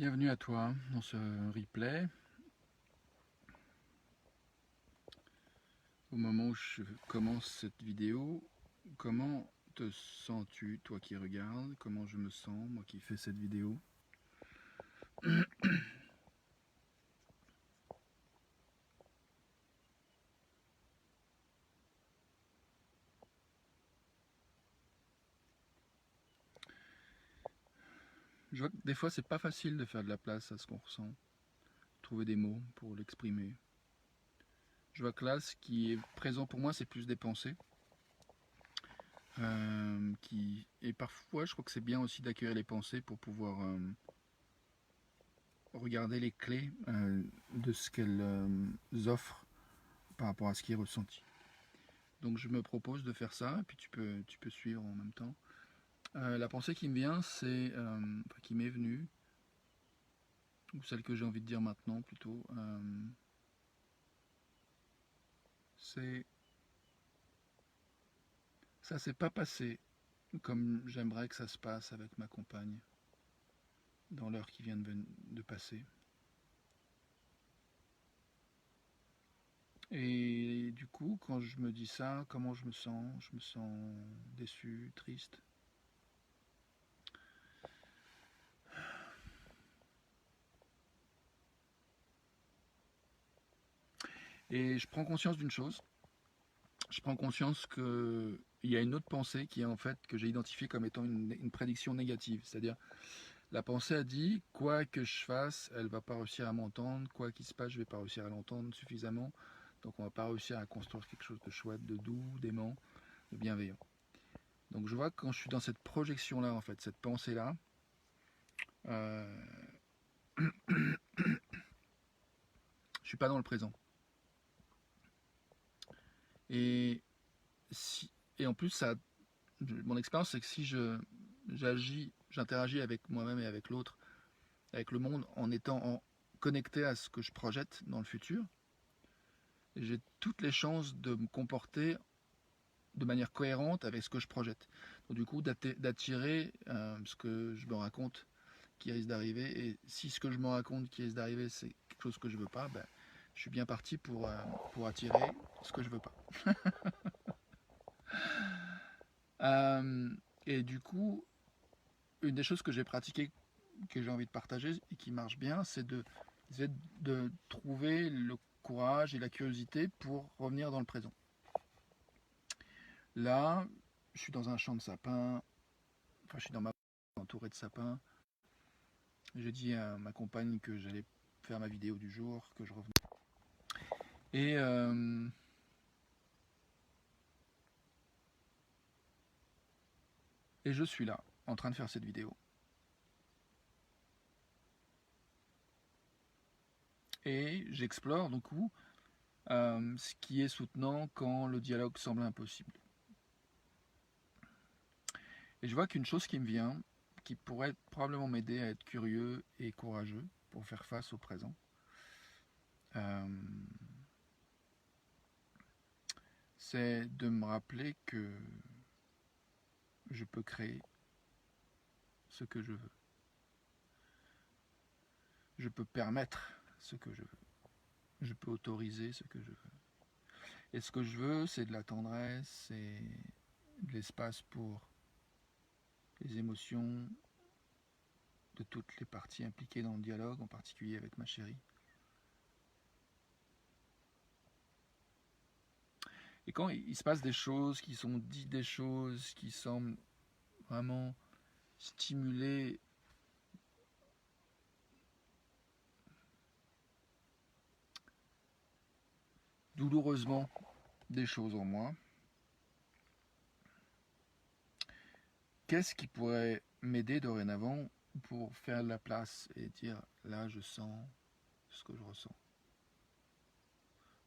Bienvenue à toi dans ce replay. Au moment où je commence cette vidéo, comment te sens-tu, toi qui regardes? Comment je me sens, moi qui fais cette vidéo? Je vois que des fois c'est pas facile de faire de la place à ce qu'on ressent, trouver des mots pour l'exprimer. Je vois que là, ce qui est présent pour moi, c'est plus des pensées. Et parfois, je crois que c'est bien aussi d'accueillir les pensées pour pouvoir regarder les clés de ce qu'elles offrent par rapport à ce qui est ressenti. Donc je me propose de faire ça, et puis tu peux suivre en même temps. La pensée qui me vient, qui m'est venue, ou celle que j'ai envie de dire maintenant plutôt, c'est ça s'est pas passé comme j'aimerais que ça se passe avec ma compagne dans l'heure qui vient de passer. Et du coup, quand je me dis ça, comment je me sens? Je me sens déçu, triste. Et je prends conscience d'une chose. Je prends conscience qu'il y a une autre pensée qui est en fait que j'ai identifiée comme étant une prédiction négative. C'est-à-dire, la pensée a dit, quoi que je fasse, elle va pas réussir à m'entendre, quoi qu'il se passe, je vais pas réussir à l'entendre suffisamment, donc on va pas réussir à construire quelque chose de chouette, de doux, d'aimant, de bienveillant. Donc je vois que quand je suis dans cette projection-là, en fait, cette pensée-là, euh, je suis pas dans le présent. Et, si, et en plus, mon expérience, c'est que si j'interagis avec moi-même et avec l'autre, avec le monde, en étant connecté à ce que je projette dans le futur, j'ai toutes les chances de me comporter de manière cohérente avec ce que je projette. Donc, du coup, d'attirer ce que je me raconte qui risque d'arriver. Et si ce que je me raconte qui risque d'arriver, c'est quelque chose que je veux pas, ben, je suis bien parti pour attirer ce que je veux pas. Euh, et du coup, une des choses que j'ai pratiquées, que j'ai envie de partager et qui marche bien, c'est de trouver le courage et la curiosité pour revenir dans le présent. Là, je suis dans un champ de sapins, enfin je suis dans ma entouré de sapins. J'ai dit à ma compagne que j'allais faire ma vidéo du jour, que je revenais. Et, euh, et je suis là, en train de faire cette vidéo. Et j'explore du coup ce qui est soutenant quand le dialogue semble impossible. Et je vois qu'une chose qui me vient, qui pourrait probablement m'aider à être curieux et courageux pour faire face au présent, euh, c'est de me rappeler que je peux créer ce que je veux. Je peux permettre ce que je veux. Je peux autoriser ce que je veux. Et ce que je veux, c'est de la tendresse, c'est de l'espace pour les émotions de toutes les parties impliquées dans le dialogue, en particulier avec ma chérie. Et quand il se passe des choses, qui sont dites des choses, qui semblent vraiment stimuler douloureusement des choses en moi, qu'est-ce qui pourrait m'aider dorénavant pour faire de la place et dire là je sens ce que je ressens,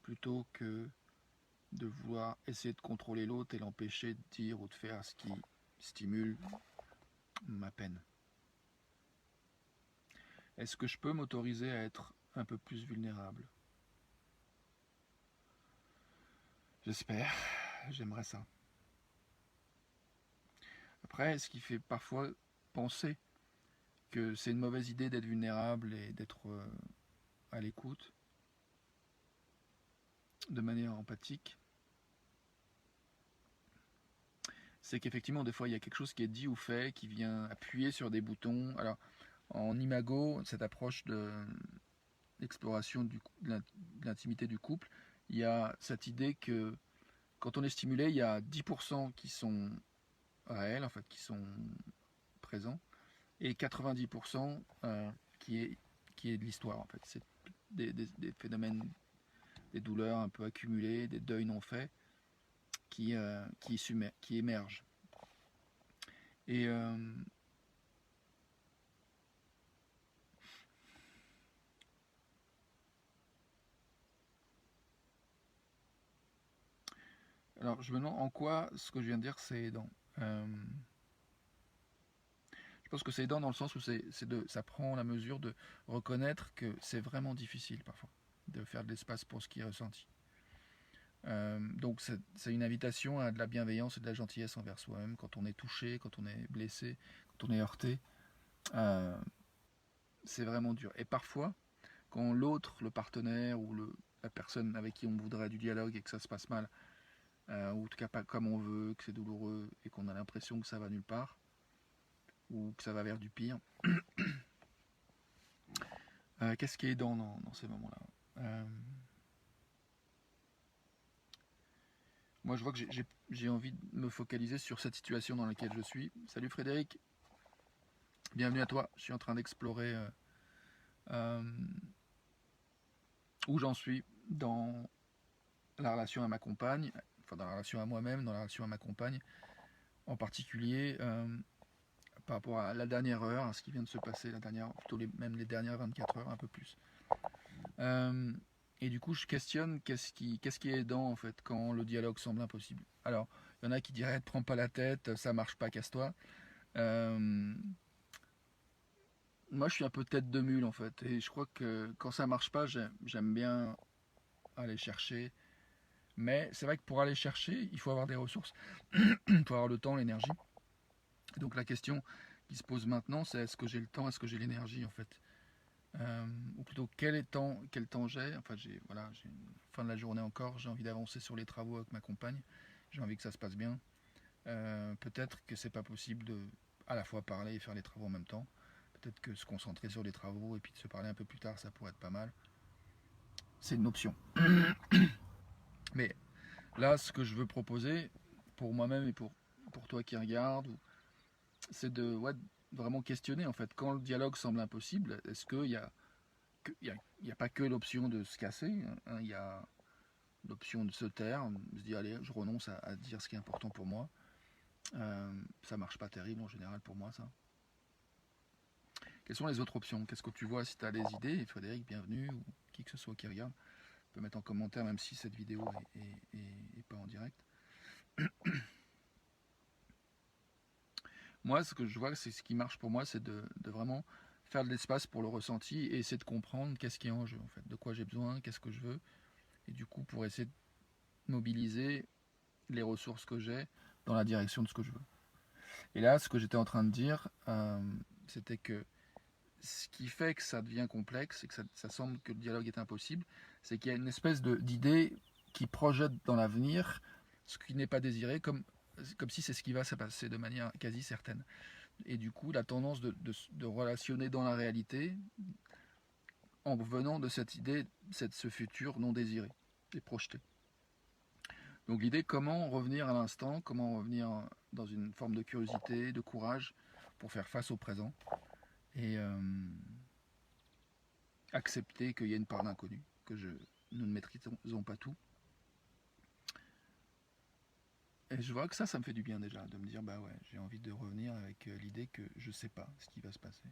plutôt que de vouloir essayer de contrôler l'autre et l'empêcher de dire ou de faire ce qui stimule ma peine. Est-ce que je peux m'autoriser à être un peu plus vulnérable? J'espère, j'aimerais ça. Après, ce qui fait parfois penser que c'est une mauvaise idée d'être vulnérable et d'être à l'écoute de manière empathique, c'est qu'effectivement, des fois, il y a quelque chose qui est dit ou fait, qui vient appuyer sur des boutons. Alors, en imago, cette approche d'exploration de l'intimité du couple, il y a cette idée que quand on est stimulé, il y a 10% qui sont réels, en fait, qui sont présents, et 90% qui est de l'histoire, en fait. C'est des phénomènes, des douleurs un peu accumulées, des deuils non faits, qui émergent. Et alors, je me demande en quoi ce que je viens de dire, c'est aidant. Je pense que c'est aidant dans le sens où ça prend la mesure de reconnaître que c'est vraiment difficile parfois de faire de l'espace pour ce qui est ressenti. Donc c'est une invitation à de la bienveillance et de la gentillesse envers soi-même quand on est touché, quand on est blessé, quand on est heurté. Euh, c'est vraiment dur. Et parfois, quand l'autre, le partenaire ou la personne avec qui on voudrait du dialogue et que ça se passe mal, ou en tout cas pas comme on veut, que c'est douloureux et qu'on a l'impression que ça va nulle part, ou que ça va vers du pire, qu'est-ce qui est aidant dans ces moments-là? Moi, je vois que j'ai envie de me focaliser sur cette situation dans laquelle je suis. Salut Frédéric, bienvenue à toi. Je suis en train d'explorer euh, où j'en suis dans la relation à ma compagne, enfin dans la relation à moi-même, dans la relation à ma compagne, en particulier par rapport à la dernière heure, à ce qui vient de se passer, plutôt même les dernières 24 heures, un peu plus. Euh, et du coup, je questionne qu'est-ce qui est aidant en fait quand le dialogue semble impossible. Alors, il y en a qui diraient te prends pas la tête, ça marche pas, casse-toi. Moi, je suis un peu tête de mule en fait, et je crois que quand ça marche pas, j'aime bien aller chercher. Mais c'est vrai que pour aller chercher, il faut avoir des ressources, il faut avoir le temps, l'énergie. Donc la question qui se pose maintenant, c'est est-ce que j'ai le temps, est-ce que j'ai l'énergie en fait, ou plutôt quel temps j'ai. Enfin, j'ai une fin de la journée encore, j'ai envie d'avancer sur les travaux avec ma compagne, j'ai envie que ça se passe bien. Peut-être que c'est pas possible de à la fois parler et faire les travaux en même temps. Peut-être que se concentrer sur les travaux et puis de se parler un peu plus tard, ça pourrait être pas mal. C'est une option. Mais là, ce que je veux proposer pour moi-même et pour toi qui regarde, c'est de vraiment questionner en fait. Quand le dialogue semble impossible, est-ce qu'il y a, il y a pas que l'option de se casser, hein, il y a l'option de se taire, de se dire allez, je renonce à dire ce qui est important pour moi. Ça marche pas terrible en général pour moi ça. Quelles sont les autres options? Qu'est-ce que tu vois si tu as des idées? Et Frédéric, bienvenue, ou qui que ce soit qui regarde, peut mettre en commentaire même si cette vidéo est pas en direct. Moi, ce que je vois, c'est ce qui marche pour moi, c'est de vraiment faire de l'espace pour le ressenti et essayer de comprendre qu'est-ce qui est en jeu, en fait, de quoi j'ai besoin, qu'est-ce que je veux, et du coup, pour essayer de mobiliser les ressources que j'ai dans la direction de ce que je veux. Et là, ce que j'étais en train de dire, c'était que ce qui fait que ça devient complexe et que ça semble que le dialogue est impossible, c'est qu'il y a une espèce d'idée qui projette dans l'avenir ce qui n'est pas désiré, comme si c'est ce qui va se passer de manière quasi certaine. Et du coup, la tendance de relationner dans la réalité en venant de cette idée, ce futur non désiré et projeté. Donc l'idée, comment revenir à l'instant, comment revenir dans une forme de curiosité, de courage pour faire face au présent et accepter qu'il y a une part d'inconnu, nous ne maîtrisons pas tout. Et je vois que ça me fait du bien déjà, de me dire, bah ouais, j'ai envie de revenir avec l'idée que je sais pas ce qui va se passer.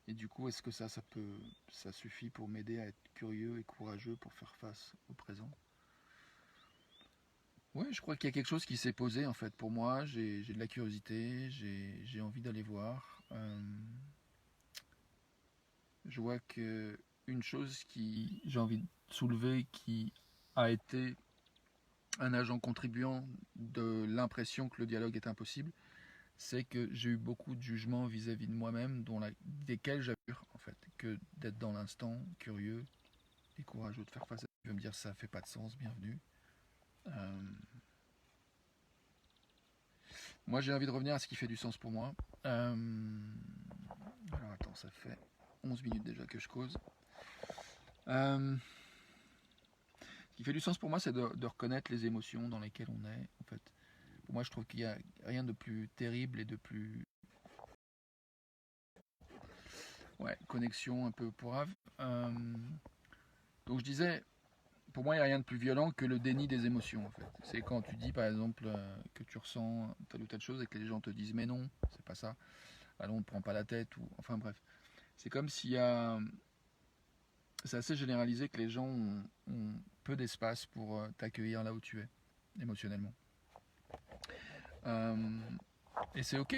Et du coup, est-ce que ça suffit pour m'aider à être curieux et courageux pour faire face au présent? Ouais, je crois qu'il y a quelque chose qui s'est posé en fait pour moi. J'ai de la curiosité, j'ai envie d'aller voir. Je vois que une chose qui j'ai envie de soulever qui a été un agent contribuant de l'impression que le dialogue est impossible, c'est que j'ai eu beaucoup de jugements vis-à-vis de moi-même, desquels j'avais peur, en fait, que d'être dans l'instant, curieux et courageux de faire face à ça. Je vais me dire ça fait pas de sens, bienvenue. Euh, Moi j'ai envie de revenir à ce qui fait du sens pour moi. Alors attends, ça fait 11 minutes déjà que je cause. Ce qui fait du sens pour moi, c'est de reconnaître les émotions dans lesquelles on est, en fait. Pour moi, je trouve qu'il n'y a rien de plus terrible et de plus... Ouais, connexion un peu pourrave. Donc je disais, pour moi, il n'y a rien de plus violent que le déni des émotions, en fait. C'est quand tu dis, par exemple, que tu ressens telle ou telle chose et que les gens te disent, mais non, c'est pas ça. Allons, on ne prend pas la tête, ou... Enfin bref. C'est comme s'il y a... C'est assez généralisé que les gens ont peu d'espace pour t'accueillir là où tu es, émotionnellement. Euh, et c'est ok,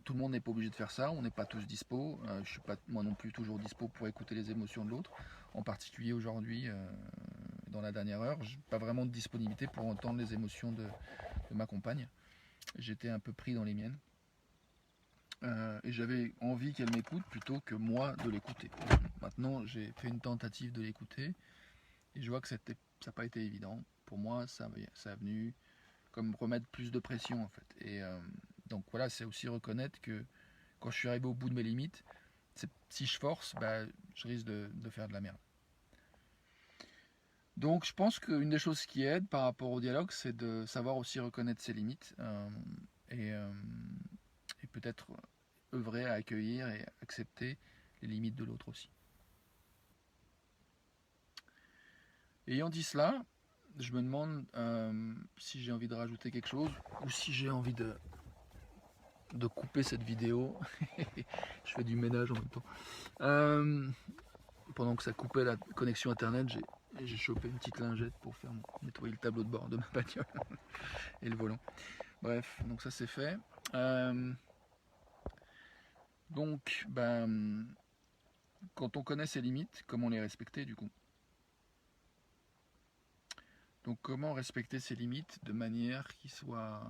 tout le monde n'est pas obligé de faire ça, on n'est pas tous dispo. Je ne suis pas moi non plus toujours dispo pour écouter les émotions de l'autre. En particulier aujourd'hui, dans la dernière heure, j'ai pas vraiment de disponibilité pour entendre les émotions de ma compagne. J'étais un peu pris dans les miennes. Et j'avais envie qu'elle m'écoute plutôt que moi de l'écouter. Maintenant, j'ai fait une tentative de l'écouter et je vois que ça n'a pas été évident. Pour moi, ça a venu comme remettre plus de pression en fait. Et donc voilà, c'est aussi reconnaître que quand je suis arrivé au bout de mes limites, si je force, bah, je risque de faire de la merde. Donc je pense qu'une des choses qui aide par rapport au dialogue, c'est de savoir aussi reconnaître ses limites et, euh, et peut-être œuvrer à accueillir et accepter les limites de l'autre aussi. Ayant dit cela, je me demande si j'ai envie de rajouter quelque chose ou si j'ai envie de couper cette vidéo. Je fais du ménage en même temps. Pendant que ça coupait la connexion internet, j'ai chopé une petite lingette pour faire nettoyer le tableau de bord de ma bagnole et le volant. Bref, donc ça c'est fait. Donc, quand on connaît ses limites, comment les respecter du coup? Donc comment respecter ses limites de manière qui soit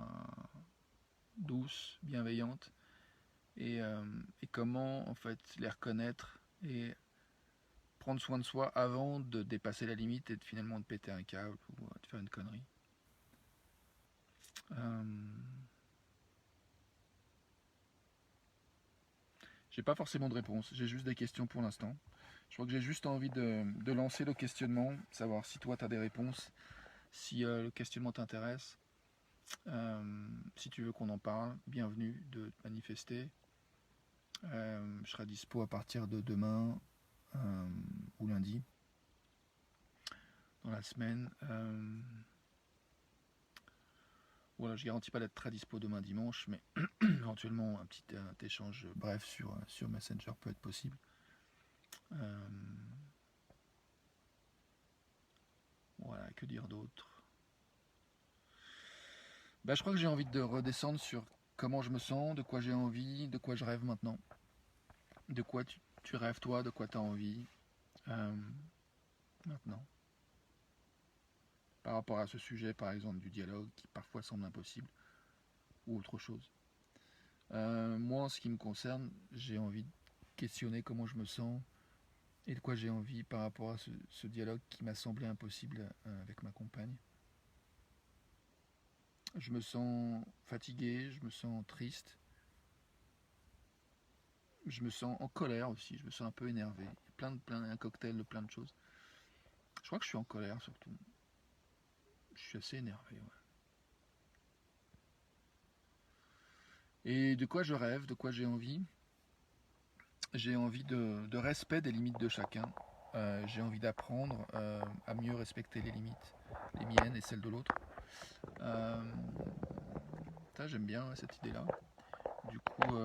douce, bienveillante et comment en fait les reconnaître et prendre soin de soi avant de dépasser la limite et finalement de péter un câble ou de faire une connerie. Euh, j'ai pas forcément de réponse, j'ai juste des questions pour l'instant. Je crois que j'ai juste envie de lancer le questionnement, savoir si toi tu as des réponses, si le questionnement t'intéresse, si tu veux qu'on en parle, bienvenue de te manifester. Je serai dispo à partir de demain ou lundi dans la semaine. Voilà, je garantis pas d'être très dispo demain dimanche, mais éventuellement un petit échange bref sur Messenger peut être possible. Euh, voilà, que dire d'autre? Bah, je crois que j'ai envie de redescendre sur comment je me sens, de quoi j'ai envie, de quoi je rêve maintenant. De quoi tu rêves toi, de quoi tu as envie euh, maintenant. Par rapport à ce sujet, par exemple, du dialogue qui parfois semble impossible ou autre chose. Moi, en ce qui me concerne, j'ai envie de questionner comment je me sens et de quoi j'ai envie par rapport à ce dialogue qui m'a semblé impossible avec ma compagne. Je me sens fatigué, je me sens triste, je me sens en colère aussi, je me sens un peu énervé. Il y a un cocktail de plein de choses. Je crois que je suis en colère surtout. Je suis assez énervé, ouais. Et de quoi je rêve, de quoi j'ai envie? J'ai envie de respect des limites de chacun. J'ai envie d'apprendre à mieux respecter les limites, les miennes et celles de l'autre. Euh, Ça, j'aime bien cette idée-là. Du coup,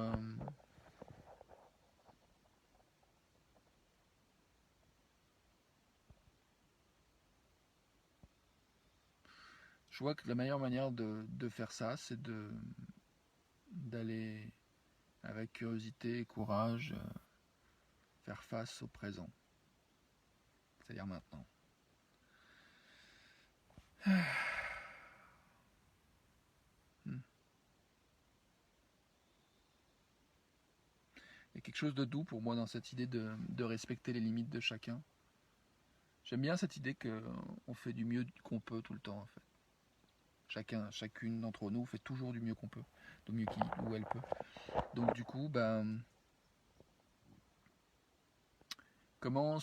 je vois que la meilleure manière de faire ça, c'est d'aller avec curiosité et courage faire face au présent, c'est-à-dire maintenant. quelque chose de doux pour moi dans cette idée de respecter les limites de chacun. J'aime bien cette idée qu'on fait du mieux qu'on peut tout le temps en fait. Chacune d'entre nous fait toujours du mieux qu'on peut, du mieux qu'il ou elle peut. Donc du coup, comment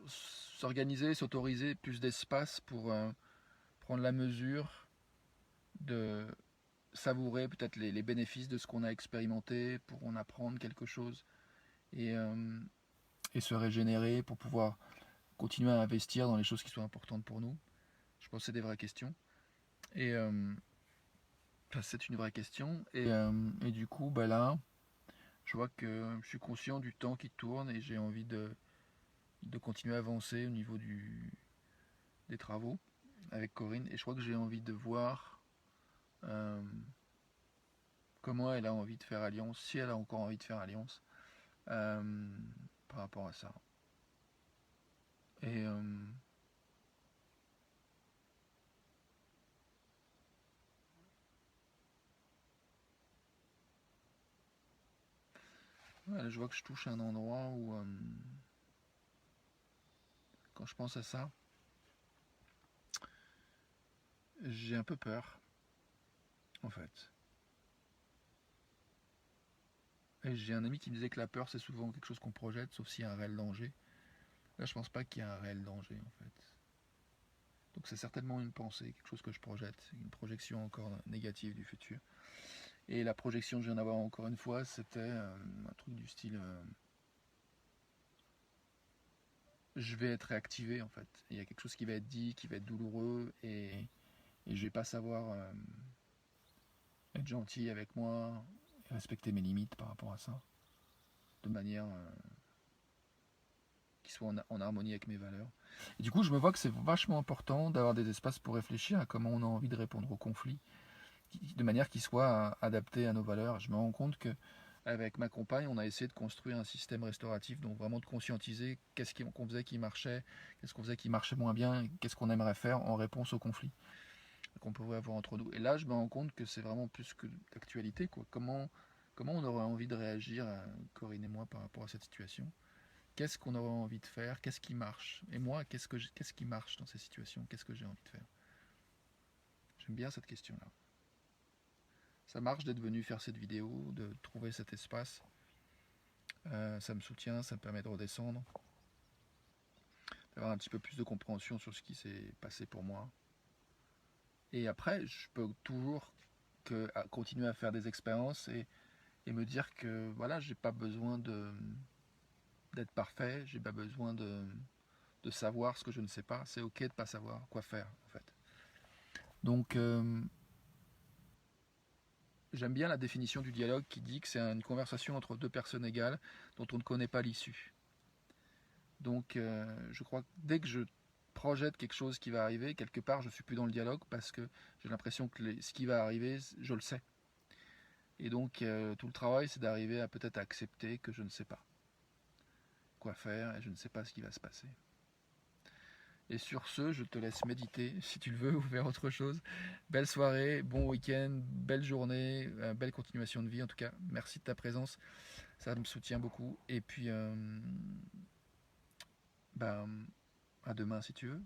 s'organiser, s'autoriser plus d'espace pour prendre la mesure de savourer peut-être les bénéfices de ce qu'on a expérimenté pour en apprendre quelque chose et, euh, et se régénérer pour pouvoir continuer à investir dans les choses qui sont importantes pour nous. Je pense que c'est des vraies questions. Et c'est une vraie question. Et du coup, là, je vois que je suis conscient du temps qui tourne et j'ai envie de continuer à avancer au niveau des travaux avec Corinne. Et je crois que j'ai envie de voir euh, comment elle a envie de faire alliance, si elle a encore envie de faire alliance euh, par rapport à ça. Et voilà, je vois que je touche à un endroit où, quand je pense à ça, j'ai un peu peur, en fait. Et j'ai un ami qui me disait que la peur, c'est souvent quelque chose qu'on projette, sauf s'il y a un réel danger. Là, je pense pas qu'il y a un réel danger, en fait. Donc c'est certainement une pensée, quelque chose que je projette, une projection encore négative du futur. Et la projection que je viens d'avoir encore une fois, c'était un truc du style je vais être réactivé en fait. Il y a quelque chose qui va être dit, qui va être douloureux, et je vais pas savoir être gentil avec moi, et respecter mes limites par rapport à ça, de manière qui soit en harmonie avec mes valeurs. Et du coup, je me vois que c'est vachement important d'avoir des espaces pour réfléchir à comment on a envie de répondre aux conflits, de manière qui soit adaptée à nos valeurs. Je me rends compte que avec ma compagne, on a essayé de construire un système restauratif, donc vraiment de conscientiser qu'est-ce qu'on faisait qui marchait, qu'est-ce qu'on faisait qui marchait moins bien, qu'est-ce qu'on aimerait faire en réponse aux conflits qu'on pourrait avoir entre nous. Et là, je me rends compte que c'est vraiment plus que d'actualité, quoi. Comment on aurait envie de réagir, Corinne et moi, par rapport à cette situation? Qu'est-ce qu'on aurait envie de faire? Qu'est-ce qui marche? Et moi, qu'est-ce qui marche dans ces situations? Qu'est-ce que j'ai envie de faire? J'aime bien cette question-là. Ça marche d'être venu faire cette vidéo, de trouver cet espace. Ça me soutient, ça me permet de redescendre, d'avoir un petit peu plus de compréhension sur ce qui s'est passé pour moi. Et après, je peux toujours continuer à faire des expériences et me dire que voilà, j'ai pas besoin d'être parfait, j'ai pas besoin de savoir ce que je ne sais pas. C'est ok de pas savoir quoi faire en fait. Donc j'aime bien la définition du dialogue qui dit que c'est une conversation entre deux personnes égales dont on ne connaît pas l'issue. Donc je crois que dès que je projette quelque chose qui va arriver, quelque part je suis plus dans le dialogue parce que j'ai l'impression que ce qui va arriver, je le sais. Et donc tout le travail c'est d'arriver à peut-être accepter que je ne sais pas quoi faire et je ne sais pas ce qui va se passer. Et sur ce, je te laisse méditer si tu le veux ou faire autre chose. Belle soirée, bon week-end, belle journée, belle continuation de vie en tout cas. Merci de ta présence, ça me soutient beaucoup. Et puis, bah, à demain si tu veux.